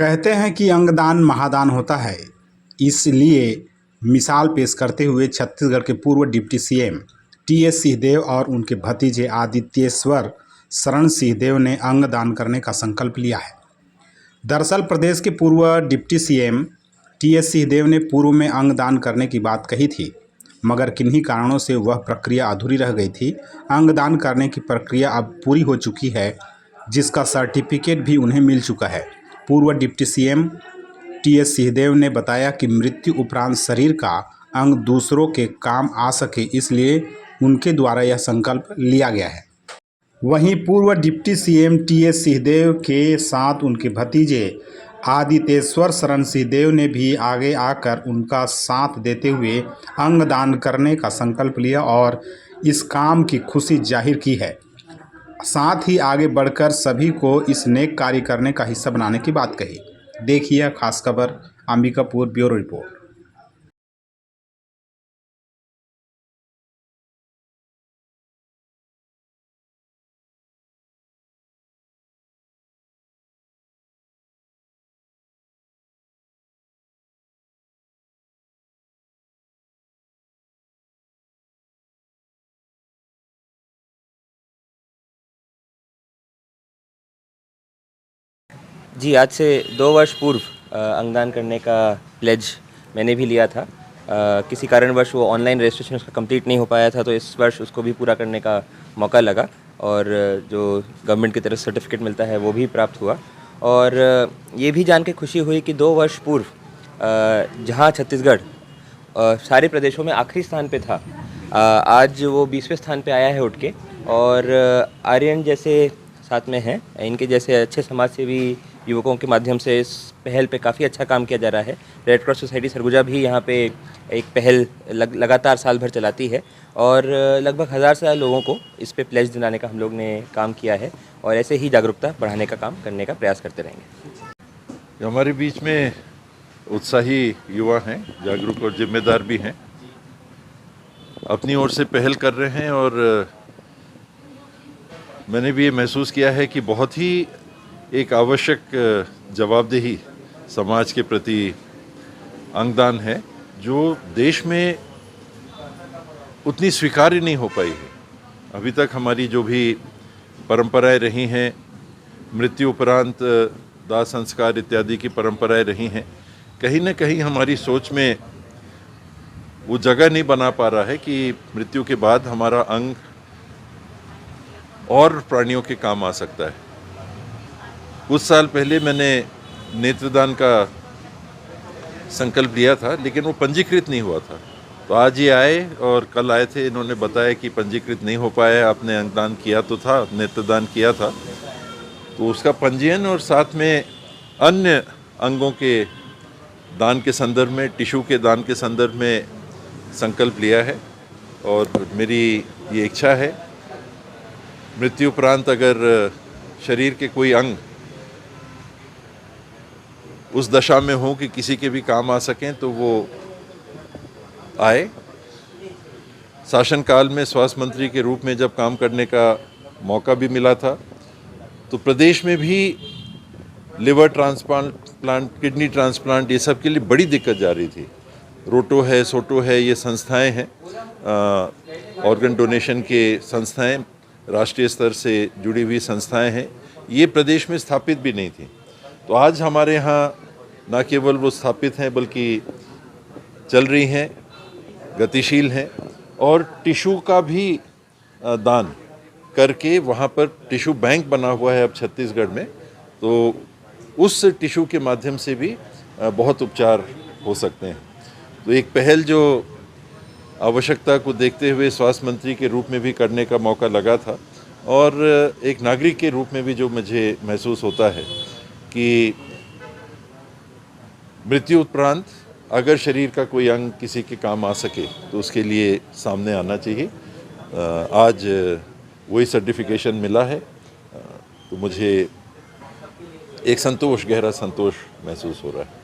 कहते हैं कि अंगदान महादान होता है। इसलिए मिसाल पेश करते हुए छत्तीसगढ़ के पूर्व डिप्टी सीएम टीएस सिंहदेव और उनके भतीजे आदित्येश्वर शरण सिंहदेव ने अंगदान करने का संकल्प लिया है। दरअसल प्रदेश के पूर्व डिप्टी सीएम टीएस सिंहदेव ने पूर्व में अंगदान करने की बात कही थी, मगर किन्हीं कारणों से वह प्रक्रिया अधूरी रह गई थी। अंगदान करने की प्रक्रिया अब पूरी हो चुकी है, जिसका सर्टिफिकेट भी उन्हें मिल चुका है। पूर्व डिप्टी सीएम टीएस सिंहदेव ने बताया कि मृत्यु उपरांत शरीर का अंग दूसरों के काम आ सके, इसलिए उनके द्वारा यह संकल्प लिया गया है। वहीं पूर्व डिप्टी सीएम टीएस सिंहदेव के साथ उनके भतीजे आदित्येश्वर शरण सिंहदेव ने भी आगे आकर उनका साथ देते हुए अंगदान करने का संकल्प लिया और इस काम की खुशी जाहिर की है। साथ ही आगे बढ़कर सभी को इस नेक कार्य करने का हिस्सा बनाने की बात कही। देखिए खास खबर, अंबिकापुर ब्यूरो रिपोर्ट। जी, आज से 2 वर्ष पूर्व अंगदान करने का प्लेज मैंने भी लिया था। किसी कारणवश वो ऑनलाइन रजिस्ट्रेशन उसका कंप्लीट नहीं हो पाया था, तो इस वर्ष उसको भी पूरा करने का मौका लगा और जो गवर्नमेंट की तरफ सर्टिफिकेट मिलता है वो भी प्राप्त हुआ। और ये भी जान के खुशी हुई कि 2 वर्ष पूर्व जहाँ छत्तीसगढ़ सारे प्रदेशों में आखिरी स्थान पे था, आज वो 20वें स्थान पे आया है उठ के। और आर्यन जैसे साथ में हैं, इनके जैसे अच्छे समाज सेवी युवकों के माध्यम से इस पहल पे काफ़ी अच्छा काम किया जा रहा है। रेड क्रॉस सोसाइटी सरगुजा भी यहाँ पे एक पहल लगातार साल भर चलाती है और लगभग 1000 से ज़्यादा लोगों को इस पे प्लेज दिलाने का हम लोग ने काम किया है और ऐसे ही जागरूकता बढ़ाने का काम करने का प्रयास करते रहेंगे। हमारे बीच में उत्साही युवा हैं, जागरूक और जिम्मेदार भी हैं, अपनी ओर से पहल कर रहे हैं और मैंने भी ये महसूस किया है कि बहुत ही एक आवश्यक जवाबदेही समाज के प्रति अंगदान है, जो देश में उतनी स्वीकार्य नहीं हो पाई है। अभी तक हमारी जो भी परंपराएं रही हैं, मृत्यु उपरांत दाह संस्कार इत्यादि की परंपराएं रही हैं, कहीं ना कहीं हमारी सोच में वो जगह नहीं बना पा रहा है कि मृत्यु के बाद हमारा अंग और प्राणियों के काम आ सकता है। कुछ साल पहले मैंने नेत्रदान का संकल्प लिया था, लेकिन वो पंजीकृत नहीं हुआ था। तो आज ये आए और कल आए थे, इन्होंने बताया कि पंजीकृत नहीं हो पाया, आपने अंगदान किया तो था, नेत्रदान किया था, तो उसका पंजीयन और साथ में अन्य अंगों के दान के संदर्भ में, टिश्यू के दान के संदर्भ में संकल्प लिया है। और मेरी ये इच्छा है, मृत्यु उपरांत अगर शरीर के कोई अंग उस दशा में हो कि किसी के भी काम आ सकें तो वो आए। शासनकाल में स्वास्थ्य मंत्री के रूप में जब काम करने का मौका भी मिला था, तो प्रदेश में भी लिवर ट्रांसप्लांट, किडनी ट्रांसप्लांट, ये सब के लिए बड़ी दिक्कत जा रही थी। रोटो है, सोटो है, ये संस्थाएं हैं, ऑर्गन डोनेशन के संस्थाएं, राष्ट्रीय स्तर से जुड़ी हुई संस्थाएं हैं, ये प्रदेश में स्थापित भी नहीं थी। तो आज हमारे यहाँ न केवल वो स्थापित हैं बल्कि चल रही हैं, गतिशील हैं और टिश्यू का भी दान करके वहाँ पर टिश्यू बैंक बना हुआ है अब छत्तीसगढ़ में, तो उस टिश्यू के माध्यम से भी बहुत उपचार हो सकते हैं। तो एक पहल जो आवश्यकता को देखते हुए स्वास्थ्य मंत्री के रूप में भी करने का मौका लगा था और एक नागरिक के रूप में भी जो मुझे महसूस होता है कि मृत्यु उपरांत अगर शरीर का कोई अंग किसी के काम आ सके तो उसके लिए सामने आना चाहिए। आज वही सर्टिफिकेशन मिला है, तो मुझे एक संतोष, गहरा संतोष महसूस हो रहा है।